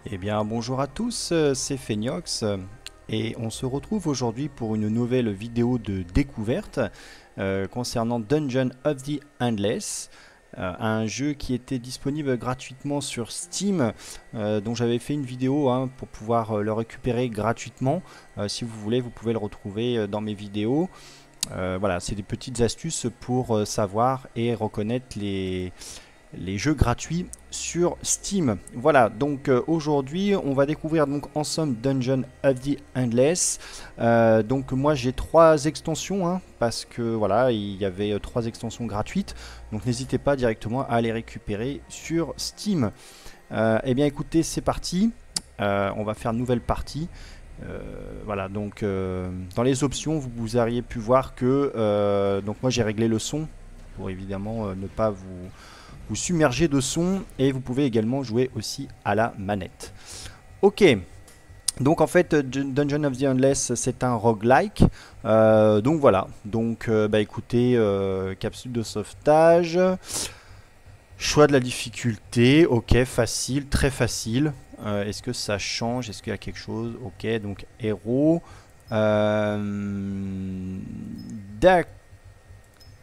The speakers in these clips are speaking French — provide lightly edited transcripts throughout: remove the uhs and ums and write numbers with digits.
Eh bien, bonjour à tous, c'est Phéniox et on se retrouve aujourd'hui pour une nouvelle vidéo de découverte concernant Dungeon of the Endless, un jeu qui était disponible gratuitement sur Steam, dont j'avais fait une vidéo pour pouvoir le récupérer gratuitement. Si vous voulez, vous pouvez le retrouver dans mes vidéos. Voilà, c'est des petites astuces pour savoir et reconnaître les jeux gratuits sur Steam. Voilà, donc aujourd'hui on va découvrir donc ensemble Dungeon of the Endless. Donc moi j'ai trois extensions parce que voilà il y avait trois extensions gratuites, donc n'hésitez pas directement à les récupérer sur Steam. Eh bien écoutez, c'est parti. On va faire une nouvelle partie. Voilà, donc dans les options vous auriez pu voir que donc moi j'ai réglé le son pour évidemment ne pas vous submerger de son, et vous pouvez également jouer aussi à la manette. Ok, donc en fait Dungeon of the Endless c'est un roguelike. Donc voilà, donc bah écoutez, capsule de sauvetage, choix de la difficulté, ok, facile, très facile. Est-ce que ça change, est-ce qu'il y a quelque chose? Ok, donc héros.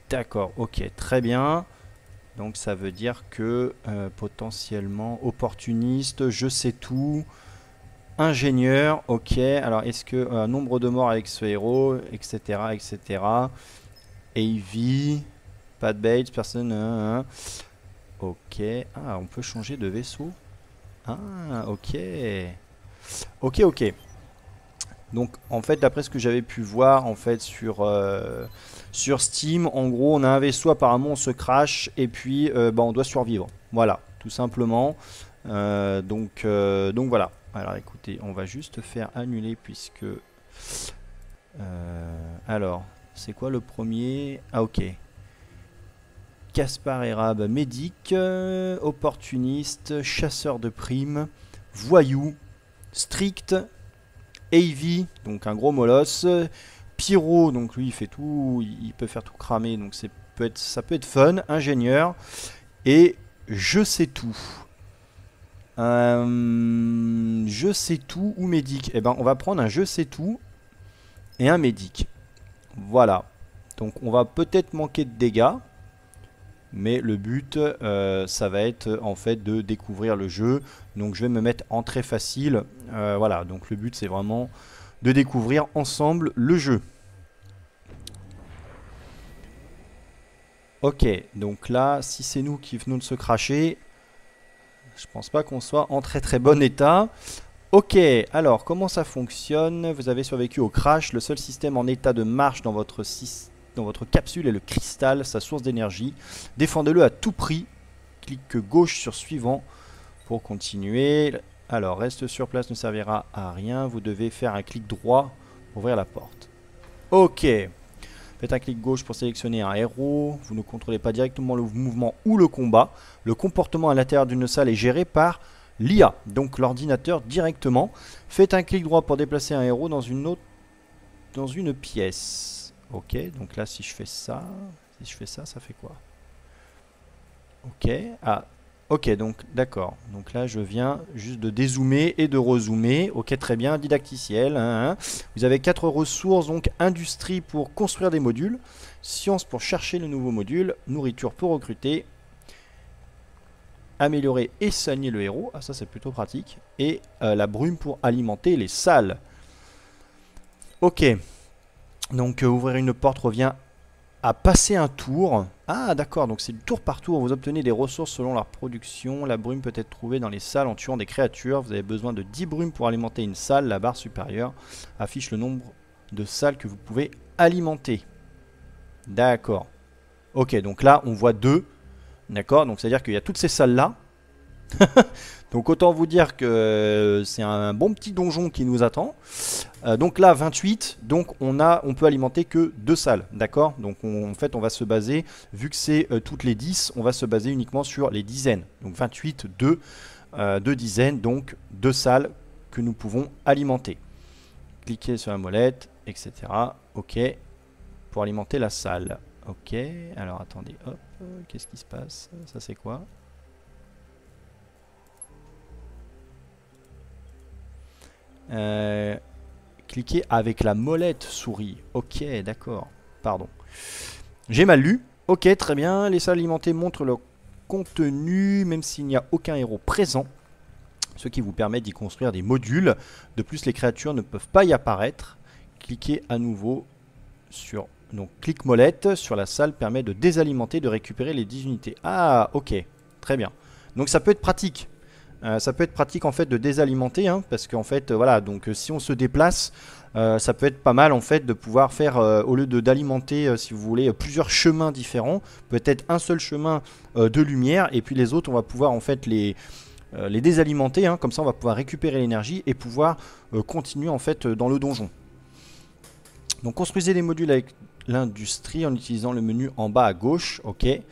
D'accord, ok, très bien. Donc ça veut dire que potentiellement opportuniste, je sais tout, ingénieur, ok. Alors est-ce que nombre de morts avec ce héros, etc., etc. AV, pas de Bates, personne. Ok. Ah, on peut changer de vaisseau. Ah, ok. Ok, ok. Donc en fait, d'après ce que j'avais pu voir en fait sur Steam, en gros, on a un vaisseau, apparemment on se crash et puis bah, on doit survivre. Voilà, tout simplement. Donc voilà. Alors écoutez, on va juste faire annuler puisque... alors, c'est quoi le premier? Ah ok. Caspar Érab, médic, opportuniste, chasseur de primes, voyou, strict, AV, donc un gros molosse. Pyro, donc lui il fait tout, il peut faire tout cramer, donc ça peut être fun. Ingénieur. Et je sais tout. Je sais tout ou médic. Eh ben on va prendre un je sais tout et un médic. Voilà. Donc on va peut-être manquer de dégâts, mais le but ça va être en fait de découvrir le jeu. Donc je vais me mettre en très facile. Voilà, donc le but c'est vraiment de découvrir ensemble le jeu. Ok, donc là, si c'est nous qui venons de se cracher, je pense pas qu'on soit en très très bon état. Ok, alors comment ça fonctionne? Vous avez survécu au crash. Le seul système en état de marche dans votre capsule est le cristal, sa source d'énergie. Défendez-le à tout prix. Clique gauche sur suivant pour continuer. Alors, reste sur place ne servira à rien. Vous devez faire un clic droit pour ouvrir la porte. Ok. Faites un clic gauche pour sélectionner un héros. Vous ne contrôlez pas directement le mouvement ou le combat. Le comportement à l'intérieur d'une salle est géré par l'IA, donc l'ordinateur directement. Faites un clic droit pour déplacer un héros dans une pièce. Ok, donc là si je fais ça, ça fait quoi? Ok, ah, ok, donc d'accord. Donc là je viens juste de dézoomer et de rezoomer. Ok, très bien, didacticiel. Vous avez 4 ressources, donc industrie pour construire des modules, science pour chercher le nouveau module, nourriture pour recruter, améliorer et soigner le héros. Ah ça c'est plutôt pratique. Et la brume pour alimenter les salles. Ok, donc ouvrir une porte revient à passer un tour. Ah d'accord, donc c'est du tour par tour. Vous obtenez des ressources selon leur production. La brume peut être trouvée dans les salles en tuant des créatures. Vous avez besoin de 10 brumes pour alimenter une salle. La barre supérieure affiche le nombre de salles que vous pouvez alimenter. D'accord. Ok, donc là on voit 2. D'accord, donc c'est à dire qu'il y a toutes ces salles là. Donc autant vous dire que c'est un bon petit donjon qui nous attend. Donc là 28, donc on peut alimenter que 2 salles, d'accord. Donc en fait on va se baser, vu que c'est toutes les 10, on va se baser uniquement sur les dizaines. Donc 28, 2, 2 dizaines, donc 2 salles que nous pouvons alimenter. Cliquez sur la molette, etc. Ok, pour alimenter la salle. Ok, alors attendez, hop, qu'est-ce qui se passe? Ça c'est quoi? Cliquez avec la molette souris. Ok, d'accord. Pardon. J'ai mal lu. Ok, très bien. Les salles alimentées montrent leur contenu, même s'il n'y a aucun héros présent. Ce qui vous permet d'y construire des modules. De plus, les créatures ne peuvent pas y apparaître. Cliquez à nouveau sur... Donc, clic molette sur la salle permet de désalimenter, de récupérer les 10 unités. Ah, ok. Très bien. Donc, ça peut être pratique. Ça peut être pratique en fait de désalimenter, hein, parce qu'en fait, voilà, donc si on se déplace, ça peut être pas mal en fait de pouvoir faire, au lieu d'alimenter, si vous voulez, plusieurs chemins différents, peut-être un seul chemin de lumière, et puis les autres, on va pouvoir en fait les désalimenter, hein, comme ça on va pouvoir récupérer l'énergie et pouvoir continuer en fait dans le donjon. Donc construisez les modules avec l'industrie en utilisant le menu en bas à gauche, ok. Il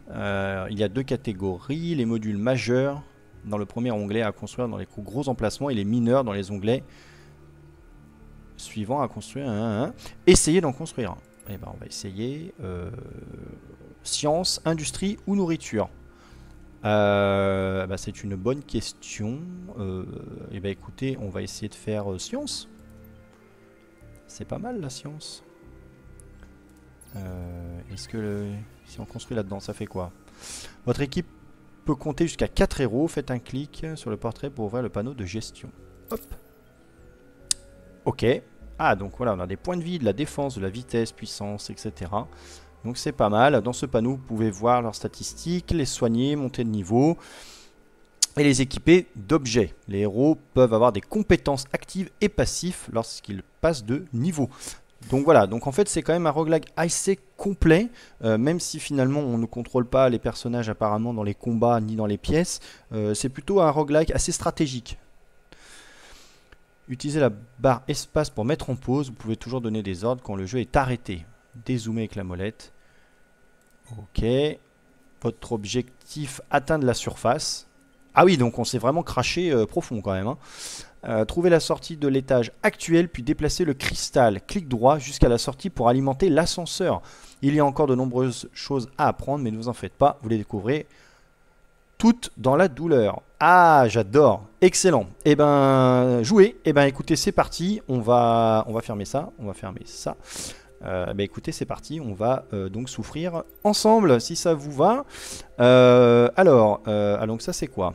y a deux catégories, les modules majeurs dans le premier onglet à construire dans les gros emplacements et les mineurs dans les onglets suivants à construire. Essayez d'en construire un. Eh ben, on va essayer science, industrie ou nourriture. Bah, c'est une bonne question. Et ben, écoutez, on va essayer de faire science. C'est pas mal la science. Est-ce que si on construit là-dedans, ça fait quoi? Votre équipe peut compter jusqu'à 4 héros. Faites un clic sur le portrait pour ouvrir le panneau de gestion. Hop. Ok. Ah, donc voilà, on a des points de vie, de la défense, de la vitesse, puissance, etc. Donc c'est pas mal. Dans ce panneau, vous pouvez voir leurs statistiques, les soigner, monter de niveau et les équiper d'objets. Les héros peuvent avoir des compétences actives et passives lorsqu'ils passent de niveau. Donc voilà, donc en fait c'est quand même un roguelike assez complet, même si finalement on ne contrôle pas les personnages apparemment dans les combats ni dans les pièces, c'est plutôt un roguelike assez stratégique. Utilisez la barre espace pour mettre en pause, vous pouvez toujours donner des ordres quand le jeu est arrêté. Dézoomer avec la molette. Ok, votre objectif, atteindre la surface. Ah oui, donc on s'est vraiment craché profond quand même, hein. Trouvez la sortie de l'étage actuel, puis déplacez le cristal. Clic droit jusqu'à la sortie pour alimenter l'ascenseur. Il y a encore de nombreuses choses à apprendre, mais ne vous en faites pas, vous les découvrez toutes dans la douleur. Ah, j'adore. Excellent. Eh ben, jouez. Eh ben, écoutez, c'est parti. On va fermer ça. On va fermer ça. Ben, écoutez, c'est parti. On va donc souffrir ensemble, si ça vous va. Alors, donc ça, c'est quoi?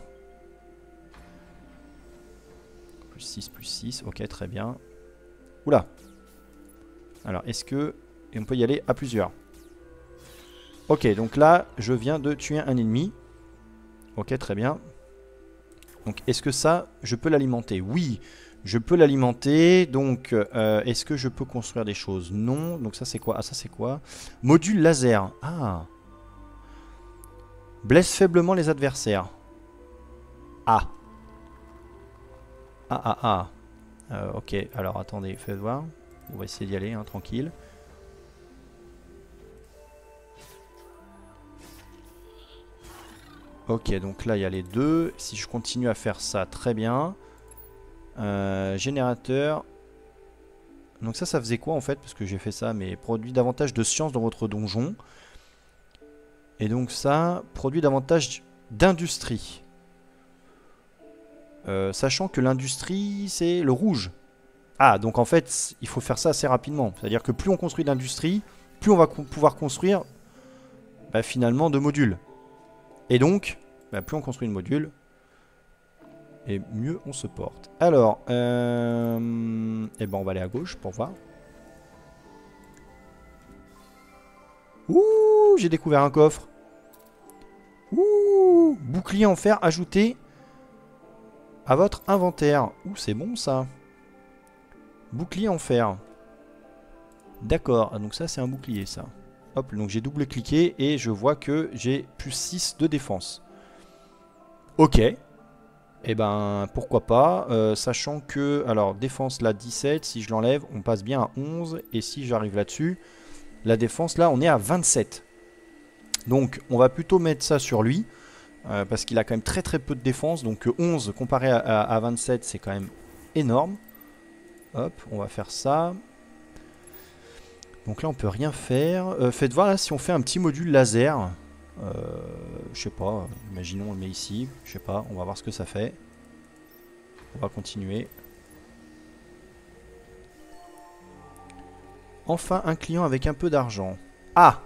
Plus 6, ok, très bien. Oula. Alors, est-ce que... Et on peut y aller à plusieurs. Ok, donc là, je viens de tuer un ennemi. Ok, très bien. Donc, est-ce que ça, je peux l'alimenter? Oui, je peux l'alimenter. Donc, est-ce que je peux construire des choses? Non. Donc, ça, c'est quoi? Ah, ça, c'est quoi? Module laser. Ah. Blesse faiblement les adversaires. Ah. Ok, alors attendez, faites voir. On va essayer d'y aller, hein, tranquille. Ok, donc là il y a les deux. Si je continue à faire ça, très bien. Générateur. Donc ça faisait quoi en fait? Parce que j'ai fait ça, mais produit davantage de science dans votre donjon. Et donc ça, produit davantage d'industrie. Sachant que l'industrie, c'est le rouge. Ah, donc en fait, il faut faire ça assez rapidement. C'est-à-dire que plus on construit d'industrie, plus on va pouvoir construire finalement de modules. Et donc, plus on construit de modules, et mieux on se porte. Alors, eh ben on va aller à gauche pour voir. Ouh, j'ai découvert un coffre. Ouh, bouclier en fer ajouté à votre inventaire. Ouh, c'est bon ça. Bouclier en fer. D'accord, donc ça c'est un bouclier ça. Hop, donc j'ai double-cliqué et je vois que j'ai plus 6 de défense. Ok. Et ben pourquoi pas. Sachant que, alors défense là 17, si je l'enlève, on passe bien à 11. Et si j'arrive là-dessus, la défense là on est à 27. Donc on va plutôt mettre ça sur lui. Parce qu'il a quand même très très peu de défense. Donc 11 comparé à 27 c'est quand même énorme. Hop, on va faire ça. Donc là on peut rien faire. Faites voir là si on fait un petit module laser. Je sais pas, imaginons on le met ici. Je sais pas, on va voir ce que ça fait. On va continuer. Enfin un client avec un peu d'argent. Ah!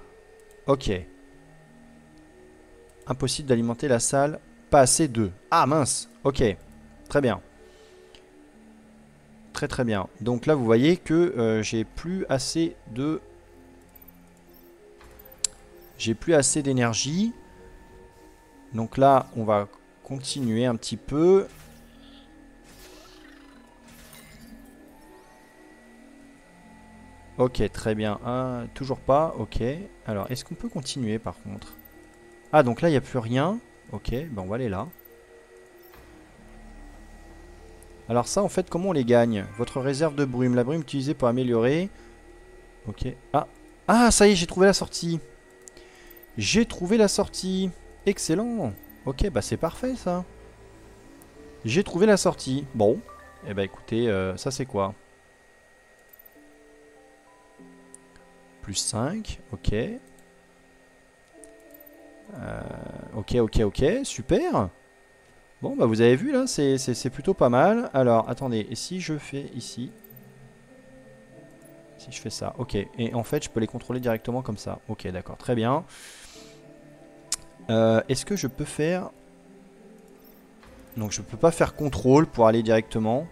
Ok. Impossible d'alimenter la salle. Pas assez d'œufs. Ah mince! Ok. Très bien. Très très bien. Donc là vous voyez que j'ai plus assez de... J'ai plus assez d'énergie. Donc là on va continuer un petit peu. Ok, très bien. Ah, toujours pas, ok. Alors, est-ce qu'on peut continuer par contre? Ah, donc là, il n'y a plus rien. Ok, ben on va aller là. Alors ça, en fait, comment on les gagne? Votre réserve de brume. La brume utilisée pour améliorer. Ok. Ah, ah ça y est, j'ai trouvé la sortie. J'ai trouvé la sortie. Excellent. Ok, bah c'est parfait ça. J'ai trouvé la sortie. Bon. Eh ben écoutez, ça c'est quoi? Plus 5, ok. Ok, ok, ok, super. Bon, bah vous avez vu là, c'est plutôt pas mal. Alors, attendez, et si je fais ici? Si je fais ça, ok. Et en fait, je peux les contrôler directement comme ça. Ok, d'accord, très bien. Est-ce que je peux faire... Donc, je peux pas faire contrôle pour aller directement.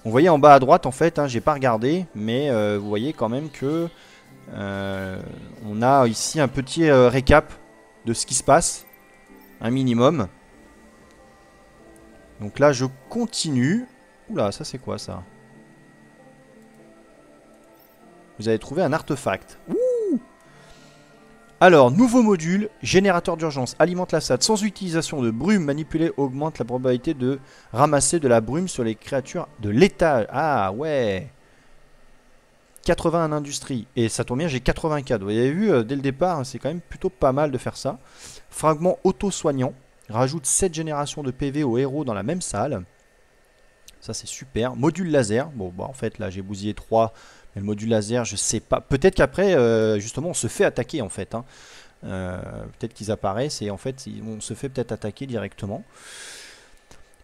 Vous voyez en bas à droite, en fait, hein, j'ai pas regardé. Mais vous voyez quand même que... on a ici un petit récap de ce qui se passe. Un minimum. Donc là, je continue. Oula, ça c'est quoi ça? Vous avez trouvé un artefact. Ouh! Alors, nouveau module, générateur d'urgence, alimente la salle. Sans utilisation de brume, manipuler augmente la probabilité de ramasser de la brume sur les créatures de l'étage. Ah ouais! 80 en industrie. Et ça tombe bien, j'ai 84. Vous avez vu, dès le départ, c'est quand même plutôt pas mal de faire ça. Fragment auto-soignant. Rajoute 7 générations de PV aux héros dans la même salle. Ça, c'est super. Module laser. Bon, bah en fait, là, j'ai bousillé 3. Mais le module laser, je sais pas. Peut-être qu'après, justement, on se fait attaquer, en fait. Hein. Peut-être qu'ils apparaissent et, en fait, on se fait peut-être attaquer directement.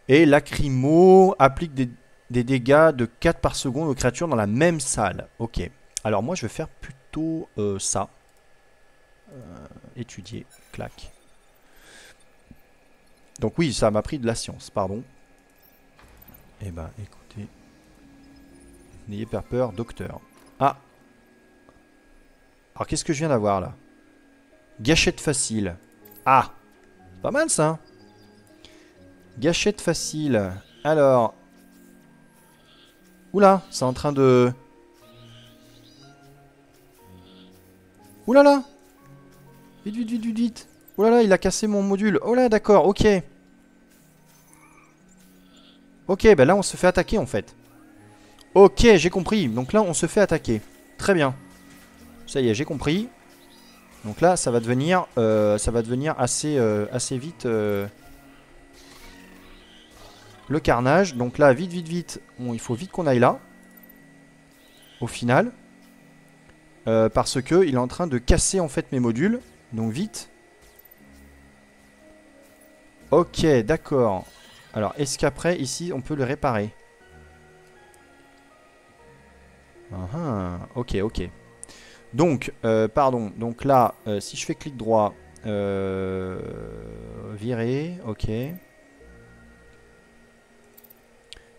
Et lacrymo applique des dégâts de 4 par seconde aux créatures dans la même salle. Ok. Alors, moi, je vais faire plutôt ça. Étudier. Clac. Donc, oui, ça m'a pris de la science. Pardon. Eh ben, écoutez. N'ayez pas peur, docteur. Ah! Alors, qu'est-ce que je viens d'avoir, là? Gâchette facile. Ah! C'est pas mal, ça. Gâchette facile. Alors... Oula, c'est en train de... Oula là! Vite, vite, vite, vite, vite. Oula là, il a cassé mon module. Oh là, d'accord, ok. Ok, ben là, on se fait attaquer, en fait. Ok, j'ai compris. Donc là, on se fait attaquer. Très bien. Ça y est, j'ai compris. Donc là, ça va devenir assez vite le carnage. Donc là, vite, vite, vite. Il faut vite qu'on aille là. Au final. Parce que il est en train de casser en fait mes modules. Donc vite. Ok, d'accord. Alors, est-ce qu'après, ici, on peut le réparer? Ok, ok. Donc, pardon. Donc là, si je fais clic droit, virer, ok.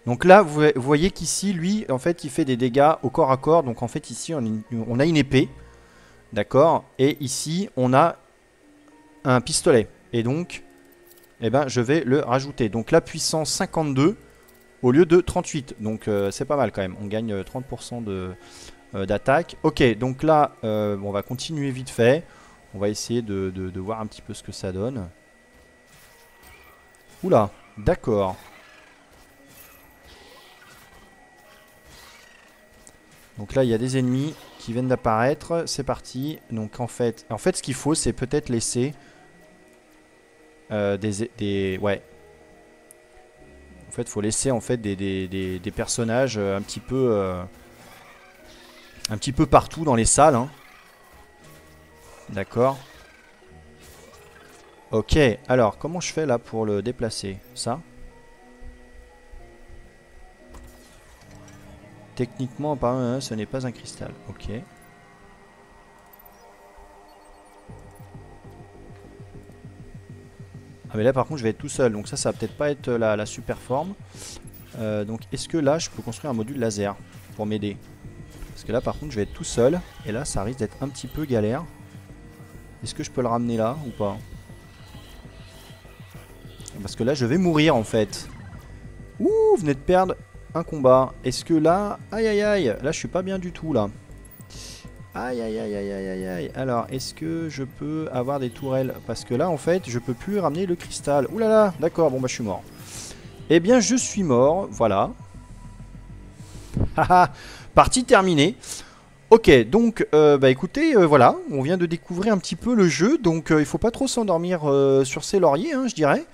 Donc là, vous voyez qu'ici, lui, en fait, il fait des dégâts au corps à corps. Donc en fait, ici, on a une épée. D'accord. Et ici, on a un pistolet. Et donc, eh ben, je vais le rajouter. Donc la puissance 52 au lieu de 38. Donc c'est pas mal quand même. On gagne 30% d'attaque. Ok, donc là, on va continuer vite fait. On va essayer de voir un petit peu ce que ça donne. Oula, d'accord. Donc là, il y a des ennemis qui viennent d'apparaître. C'est parti. Donc en fait ce qu'il faut, c'est peut-être laisser ouais. En fait, il faut laisser en fait des personnages un petit peu partout dans les salles. Hein. D'accord. Ok. Alors, comment je fais là pour le déplacer? Ça? Techniquement, apparemment, ce n'est pas un cristal. Ok. Ah mais là par contre je vais être tout seul, donc ça va peut-être pas être la super forme. Donc est-ce que là je peux construire un module laser pour m'aider? Parce que là par contre je vais être tout seul, et là ça risque d'être un petit peu galère. Est-ce que je peux le ramener là ou pas? Parce que là je vais mourir en fait. Ouh, vous venez de perdre un combat. Est-ce que là... Aïe aïe aïe, là je suis pas bien du tout là. Aïe aïe aïe aïe aïe aïe aïe. Alors est-ce que je peux avoir des tourelles? Parce que là en fait je peux plus ramener le cristal. Ouh là là, d'accord, bon bah je suis mort. Eh bien je suis mort, voilà. Haha, partie terminée. Ok, donc bah écoutez, voilà, on vient de découvrir un petit peu le jeu. Donc il faut pas trop s'endormir sur ses lauriers, hein, je dirais.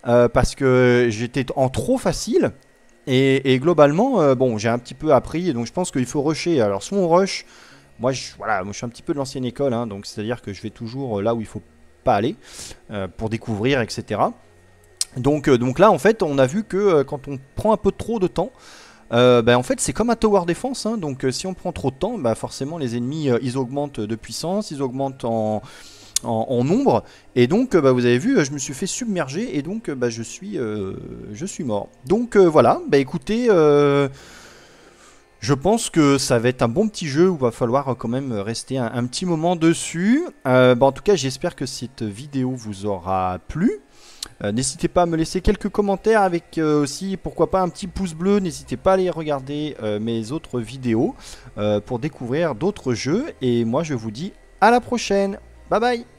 Parce que j'étais en trop facile. Et globalement, bon, j'ai un petit peu appris. Donc je pense qu'il faut rusher. Alors soit on rush... Voilà, moi je suis un petit peu de l'ancienne école, hein, donc c'est-à-dire que je vais toujours là où il faut pas aller pour découvrir, etc. Donc là, en fait, on a vu que quand on prend un peu trop de temps, en fait, c'est comme un tower defense. Hein, donc si on prend trop de temps, bah, forcément les ennemis ils augmentent de puissance, ils augmentent en nombre, et donc bah, vous avez vu, je me suis fait submerger et donc bah, je suis mort. Donc voilà, bah écoutez. Je pense que ça va être un bon petit jeu où il va falloir quand même rester un petit moment dessus. En tout cas, j'espère que cette vidéo vous aura plu. N'hésitez pas à me laisser quelques commentaires avec aussi, pourquoi pas, un petit pouce bleu. N'hésitez pas à aller regarder mes autres vidéos pour découvrir d'autres jeux. Et moi, je vous dis à la prochaine. Bye bye!